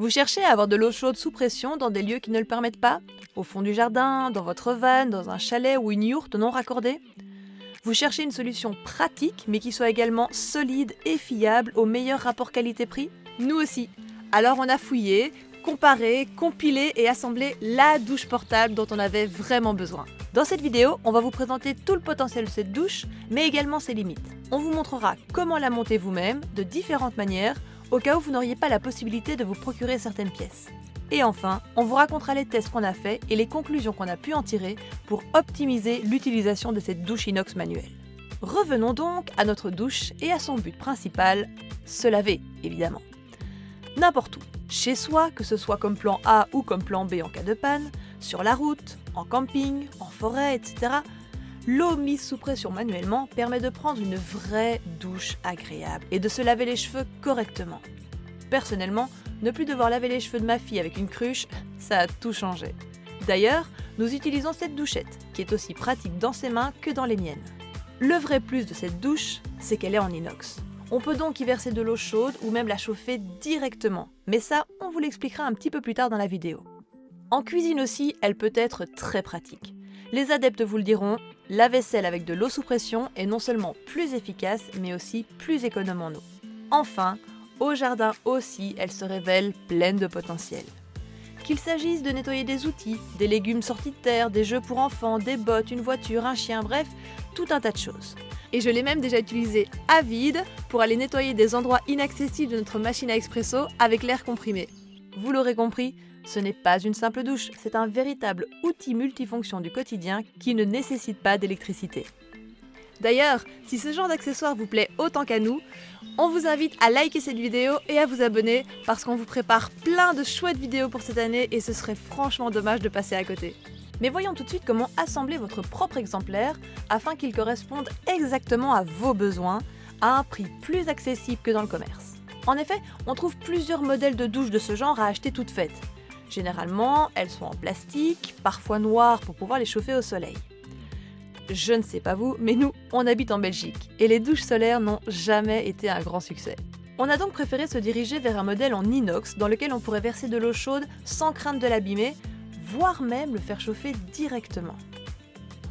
Vous cherchez à avoir de l'eau chaude sous pression dans des lieux qui ne le permettent pas? Au fond du jardin, dans votre van, dans un chalet ou une yourte non raccordée? Vous cherchez une solution pratique mais qui soit également solide et fiable au meilleur rapport qualité-prix? Nous aussi. Alors on a fouillé, comparé, compilé et assemblé la douche portable dont on avait vraiment besoin. Dans cette vidéo, on va vous présenter tout le potentiel de cette douche, mais également ses limites. On vous montrera comment la monter vous-même, de différentes manières, au cas où vous n'auriez pas la possibilité de vous procurer certaines pièces. Et enfin, on vous racontera les tests qu'on a faits et les conclusions qu'on a pu en tirer pour optimiser l'utilisation de cette douche inox manuelle. Revenons donc à notre douche et à son but principal, se laver évidemment. N'importe où, chez soi, que ce soit comme plan A ou comme plan B en cas de panne, sur la route, en camping, en forêt, etc. L'eau mise sous pression manuellement permet de prendre une vraie douche agréable et de se laver les cheveux correctement. Personnellement, ne plus devoir laver les cheveux de ma fille avec une cruche, ça a tout changé. D'ailleurs, nous utilisons cette douchette, qui est aussi pratique dans ses mains que dans les miennes. Le vrai plus de cette douche, c'est qu'elle est en inox. On peut donc y verser de l'eau chaude ou même la chauffer directement, mais ça, on vous l'expliquera un petit peu plus tard dans la vidéo. En cuisine aussi, elle peut être très pratique. Les adeptes vous le diront, la vaisselle avec de l'eau sous pression est non seulement plus efficace, mais aussi plus économe en eau. Enfin, au jardin aussi, elle se révèle pleine de potentiel. Qu'il s'agisse de nettoyer des outils, des légumes sortis de terre, des jeux pour enfants, des bottes, une voiture, un chien, bref, tout un tas de choses. Et je l'ai même déjà utilisée à vide pour aller nettoyer des endroits inaccessibles de notre machine à expresso avec l'air comprimé. Vous l'aurez compris, ce n'est pas une simple douche, c'est un véritable outil multifonction du quotidien qui ne nécessite pas d'électricité. D'ailleurs, si ce genre d'accessoire vous plaît autant qu'à nous, on vous invite à liker cette vidéo et à vous abonner parce qu'on vous prépare plein de chouettes vidéos pour cette année et ce serait franchement dommage de passer à côté. Mais voyons tout de suite comment assembler votre propre exemplaire afin qu'il corresponde exactement à vos besoins à un prix plus accessible que dans le commerce. En effet, on trouve plusieurs modèles de douches de ce genre à acheter toutes faites. Généralement, elles sont en plastique, parfois noires pour pouvoir les chauffer au soleil. Je ne sais pas vous, mais nous, on habite en Belgique et les douches solaires n'ont jamais été un grand succès. On a donc préféré se diriger vers un modèle en inox dans lequel on pourrait verser de l'eau chaude sans crainte de l'abîmer, voire même le faire chauffer directement.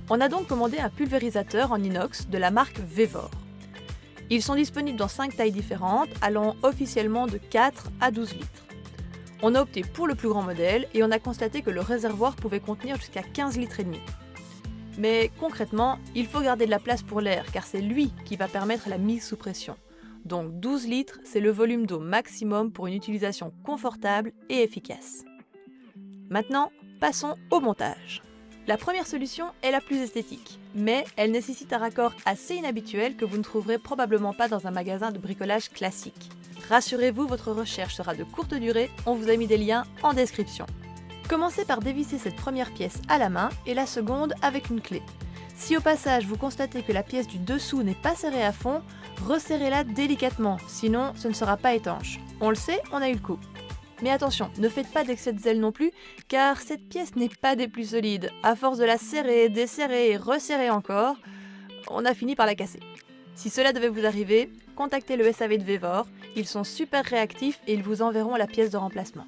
On a donc commandé un pulvérisateur en inox de la marque Vevor. Ils sont disponibles dans 5 tailles différentes, allant officiellement de 4 à 12 litres. On a opté pour le plus grand modèle et on a constaté que le réservoir pouvait contenir jusqu'à 15 litres et demi. Mais concrètement, il faut garder de la place pour l'air car c'est lui qui va permettre la mise sous pression. Donc 12 litres, c'est le volume d'eau maximum pour une utilisation confortable et efficace. Maintenant, passons au montage. La première solution est la plus esthétique, mais elle nécessite un raccord assez inhabituel que vous ne trouverez probablement pas dans un magasin de bricolage classique. Rassurez-vous, votre recherche sera de courte durée, on vous a mis des liens en description. Commencez par dévisser cette première pièce à la main et la seconde avec une clé. Si au passage vous constatez que la pièce du dessous n'est pas serrée à fond, resserrez-la délicatement, sinon ce ne sera pas étanche. On le sait, on a eu le coup. Mais attention, ne faites pas d'excès de zèle non plus, car cette pièce n'est pas des plus solides. À force de la serrer, desserrer et resserrer encore, on a fini par la casser. Si cela devait vous arriver, contactez le SAV de Vevor, ils sont super réactifs et ils vous enverront la pièce de remplacement.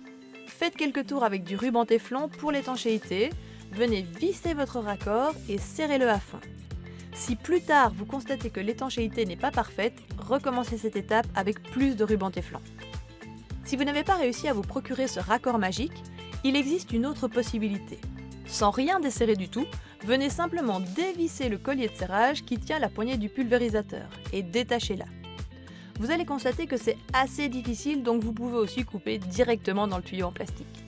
Faites quelques tours avec du ruban téflon pour l'étanchéité, venez visser votre raccord et serrez-le à fond. Si plus tard vous constatez que l'étanchéité n'est pas parfaite, recommencez cette étape avec plus de ruban téflon. Si vous n'avez pas réussi à vous procurer ce raccord magique, il existe une autre possibilité. Sans rien desserrer du tout, venez simplement dévisser le collier de serrage qui tient la poignée du pulvérisateur et détachez-la. Vous allez constater que c'est assez difficile, donc vous pouvez aussi couper directement dans le tuyau en plastique.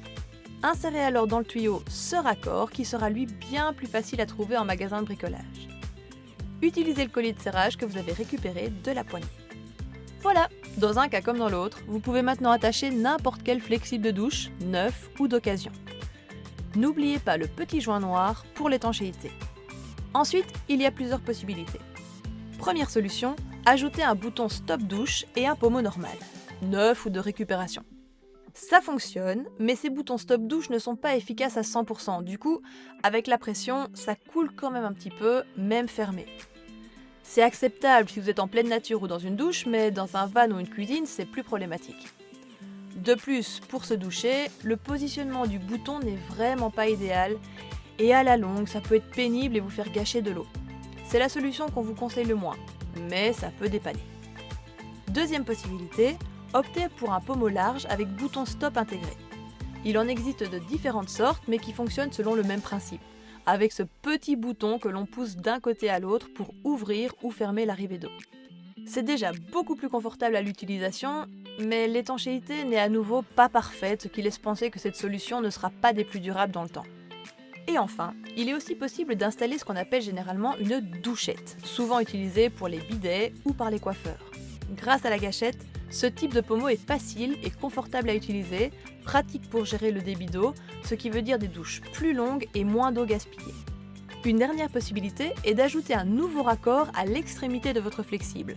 Insérez alors dans le tuyau ce raccord qui sera lui bien plus facile à trouver en magasin de bricolage. Utilisez le collier de serrage que vous avez récupéré de la poignée. Voilà, dans un cas comme dans l'autre, vous pouvez maintenant attacher n'importe quel flexible de douche, neuf ou d'occasion. N'oubliez pas le petit joint noir pour l'étanchéité. Ensuite, il y a plusieurs possibilités. Première solution, ajoutez un bouton stop douche et un pommeau normal, neuf ou de récupération. Ça fonctionne, mais ces boutons stop douche ne sont pas efficaces à 100%. Du coup, avec la pression, ça coule quand même un petit peu, même fermé. C'est acceptable si vous êtes en pleine nature ou dans une douche, mais dans un van ou une cuisine, c'est plus problématique. De plus, pour se doucher, le positionnement du bouton n'est vraiment pas idéal et à la longue, ça peut être pénible et vous faire gâcher de l'eau. C'est la solution qu'on vous conseille le moins, mais ça peut dépanner. Deuxième possibilité, optez pour un pommeau large avec bouton stop intégré. Il en existe de différentes sortes mais qui fonctionnent selon le même principe, avec ce petit bouton que l'on pousse d'un côté à l'autre pour ouvrir ou fermer l'arrivée d'eau. C'est déjà beaucoup plus confortable à l'utilisation, mais l'étanchéité n'est à nouveau pas parfaite, ce qui laisse penser que cette solution ne sera pas des plus durables dans le temps. Et enfin, il est aussi possible d'installer ce qu'on appelle généralement une douchette, souvent utilisée pour les bidets ou par les coiffeurs. Grâce à la gâchette, ce type de pommeau est facile et confortable à utiliser, pratique pour gérer le débit d'eau, ce qui veut dire des douches plus longues et moins d'eau gaspillée. Une dernière possibilité est d'ajouter un nouveau raccord à l'extrémité de votre flexible,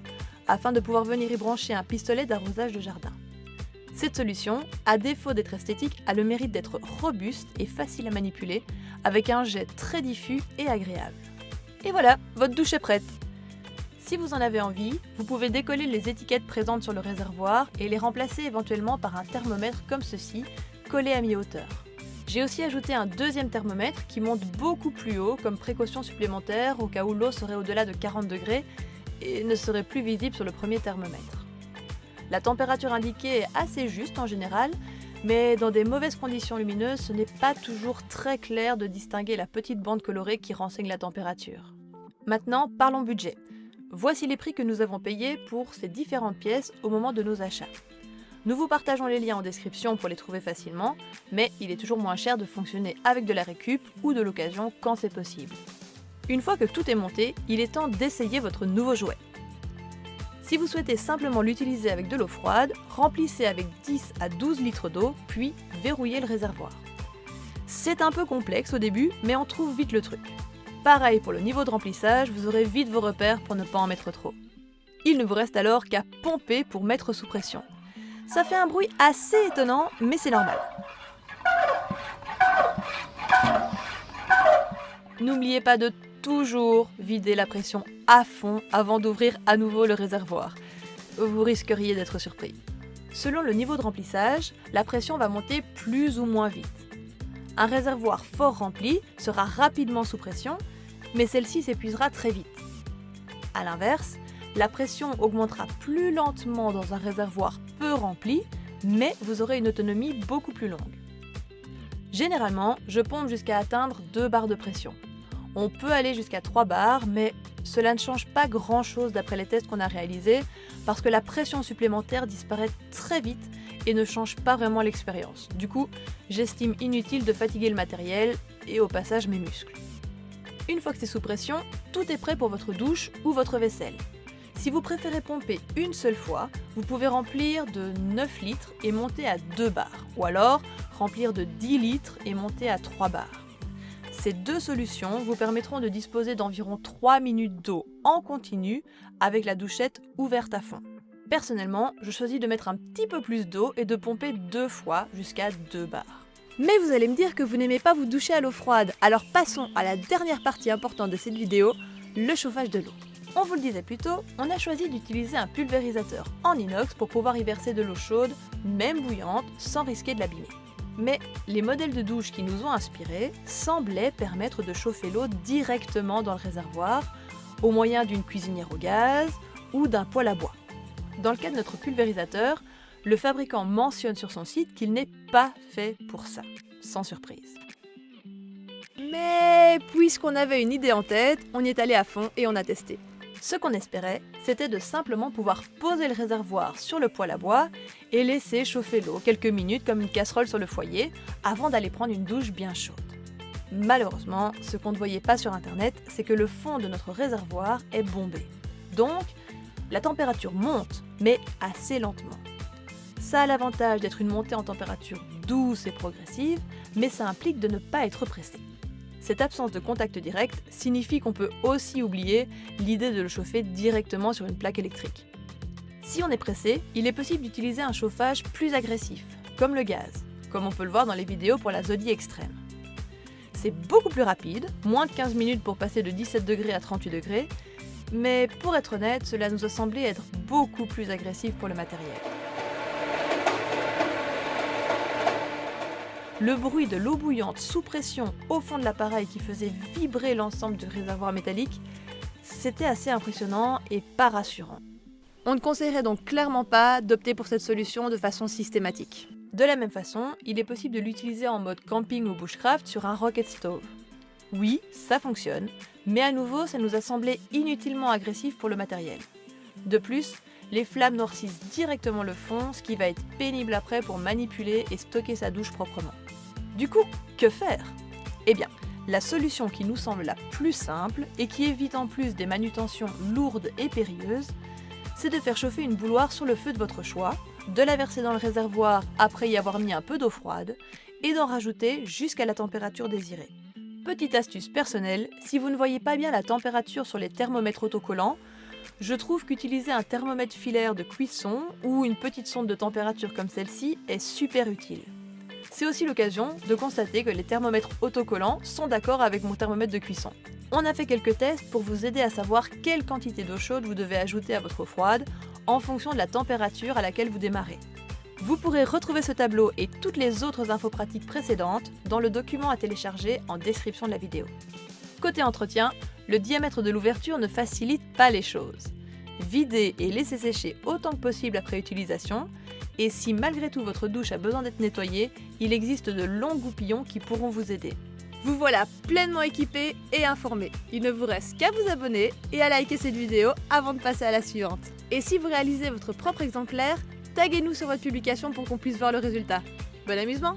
afin de pouvoir venir y brancher un pistolet d'arrosage de jardin. Cette solution, à défaut d'être esthétique, a le mérite d'être robuste et facile à manipuler, avec un jet très diffus et agréable. Et voilà, votre douche est prête! Si vous en avez envie, vous pouvez décoller les étiquettes présentes sur le réservoir et les remplacer éventuellement par un thermomètre comme ceci, collé à mi-hauteur. J'ai aussi ajouté un deuxième thermomètre qui monte beaucoup plus haut comme précaution supplémentaire au cas où l'eau serait au-delà de 40 degrés et ne serait plus visible sur le premier thermomètre. La température indiquée est assez juste en général, mais dans des mauvaises conditions lumineuses, ce n'est pas toujours très clair de distinguer la petite bande colorée qui renseigne la température. Maintenant, parlons budget. Voici les prix que nous avons payés pour ces différentes pièces au moment de nos achats. Nous vous partageons les liens en description pour les trouver facilement, mais il est toujours moins cher de fonctionner avec de la récup ou de l'occasion quand c'est possible. Une fois que tout est monté, il est temps d'essayer votre nouveau jouet. Si vous souhaitez simplement l'utiliser avec de l'eau froide, remplissez avec 10 à 12 litres d'eau, puis verrouillez le réservoir. C'est un peu complexe au début, mais on trouve vite le truc. Pareil pour le niveau de remplissage, vous aurez vite vos repères pour ne pas en mettre trop. Il ne vous reste alors qu'à pomper pour mettre sous pression. Ça fait un bruit assez étonnant, mais c'est normal. N'oubliez pas de toujours vider la pression à fond avant d'ouvrir à nouveau le réservoir. Vous risqueriez d'être surpris. Selon le niveau de remplissage, la pression va monter plus ou moins vite. Un réservoir fort rempli sera rapidement sous pression, mais celle-ci s'épuisera très vite. A l'inverse, la pression augmentera plus lentement dans un réservoir peu rempli, mais vous aurez une autonomie beaucoup plus longue. Généralement, je pompe jusqu'à atteindre 2 bars de pression. On peut aller jusqu'à 3 bars, mais cela ne change pas grand-chose d'après les tests qu'on a réalisés, parce que la pression supplémentaire disparaît très vite et ne change pas vraiment l'expérience. Du coup, j'estime inutile de fatiguer le matériel et au passage mes muscles. Une fois que c'est sous pression, tout est prêt pour votre douche ou votre vaisselle. Si vous préférez pomper une seule fois, vous pouvez remplir de 9 litres et monter à 2 bars, ou alors remplir de 10 litres et monter à 3 bars. Ces deux solutions vous permettront de disposer d'environ 3 minutes d'eau en continu avec la douchette ouverte à fond. Personnellement, je choisis de mettre un petit peu plus d'eau et de pomper 2 fois jusqu'à 2 bars. Mais vous allez me dire que vous n'aimez pas vous doucher à l'eau froide, alors passons à la dernière partie importante de cette vidéo, le chauffage de l'eau. On vous le disait plus tôt, on a choisi d'utiliser un pulvérisateur en inox pour pouvoir y verser de l'eau chaude, même bouillante, sans risquer de l'abîmer. Mais les modèles de douche qui nous ont inspirés semblaient permettre de chauffer l'eau directement dans le réservoir, au moyen d'une cuisinière au gaz ou d'un poêle à bois. Dans le cas de notre pulvérisateur, le fabricant mentionne sur son site qu'il n'est pas fait pour ça, sans surprise. Mais puisqu'on avait une idée en tête, on y est allé à fond et on a testé. Ce qu'on espérait, c'était de simplement pouvoir poser le réservoir sur le poêle à bois et laisser chauffer l'eau quelques minutes comme une casserole sur le foyer avant d'aller prendre une douche bien chaude. Malheureusement, ce qu'on ne voyait pas sur internet, c'est que le fond de notre réservoir est bombé. Donc, la température monte, mais assez lentement. Ça a l'avantage d'être une montée en température douce et progressive, mais ça implique de ne pas être pressé. Cette absence de contact direct signifie qu'on peut aussi oublier l'idée de le chauffer directement sur une plaque électrique. Si on est pressé, il est possible d'utiliser un chauffage plus agressif, comme le gaz, comme on peut le voir dans les vidéos pour la Zodi Extreme. C'est beaucoup plus rapide, moins de 15 minutes pour passer de 17 degrés à 38 degrés, mais pour être honnête, cela nous a semblé être beaucoup plus agressif pour le matériel. Le bruit de l'eau bouillante sous pression au fond de l'appareil qui faisait vibrer l'ensemble du réservoir métallique, c'était assez impressionnant et pas rassurant. On ne conseillerait donc clairement pas d'opter pour cette solution de façon systématique. De la même façon, il est possible de l'utiliser en mode camping ou bushcraft sur un rocket stove. Oui, ça fonctionne, mais à nouveau, ça nous a semblé inutilement agressif pour le matériel. De plus, les flammes noircissent directement le fond, ce qui va être pénible après pour manipuler et stocker sa douche proprement. Du coup, que faire ? Eh bien, la solution qui nous semble la plus simple et qui évite en plus des manutentions lourdes et périlleuses, c'est de faire chauffer une bouilloire sur le feu de votre choix, de la verser dans le réservoir après y avoir mis un peu d'eau froide et d'en rajouter jusqu'à la température désirée. Petite astuce personnelle, si vous ne voyez pas bien la température sur les thermomètres autocollants, je trouve qu'utiliser un thermomètre filaire de cuisson ou une petite sonde de température comme celle-ci est super utile. C'est aussi l'occasion de constater que les thermomètres autocollants sont d'accord avec mon thermomètre de cuisson. On a fait quelques tests pour vous aider à savoir quelle quantité d'eau chaude vous devez ajouter à votre eau froide en fonction de la température à laquelle vous démarrez. Vous pourrez retrouver ce tableau et toutes les autres infos pratiques précédentes dans le document à télécharger en description de la vidéo. Côté entretien, le diamètre de l'ouverture ne facilite pas les choses. Videz et laissez sécher autant que possible après utilisation, et si malgré tout votre douche a besoin d'être nettoyée, il existe de longs goupillons qui pourront vous aider. Vous voilà pleinement équipé et informé. Il ne vous reste qu'à vous abonner et à liker cette vidéo avant de passer à la suivante. Et si vous réalisez votre propre exemplaire, taguez-nous sur votre publication pour qu'on puisse voir le résultat. Bon amusement!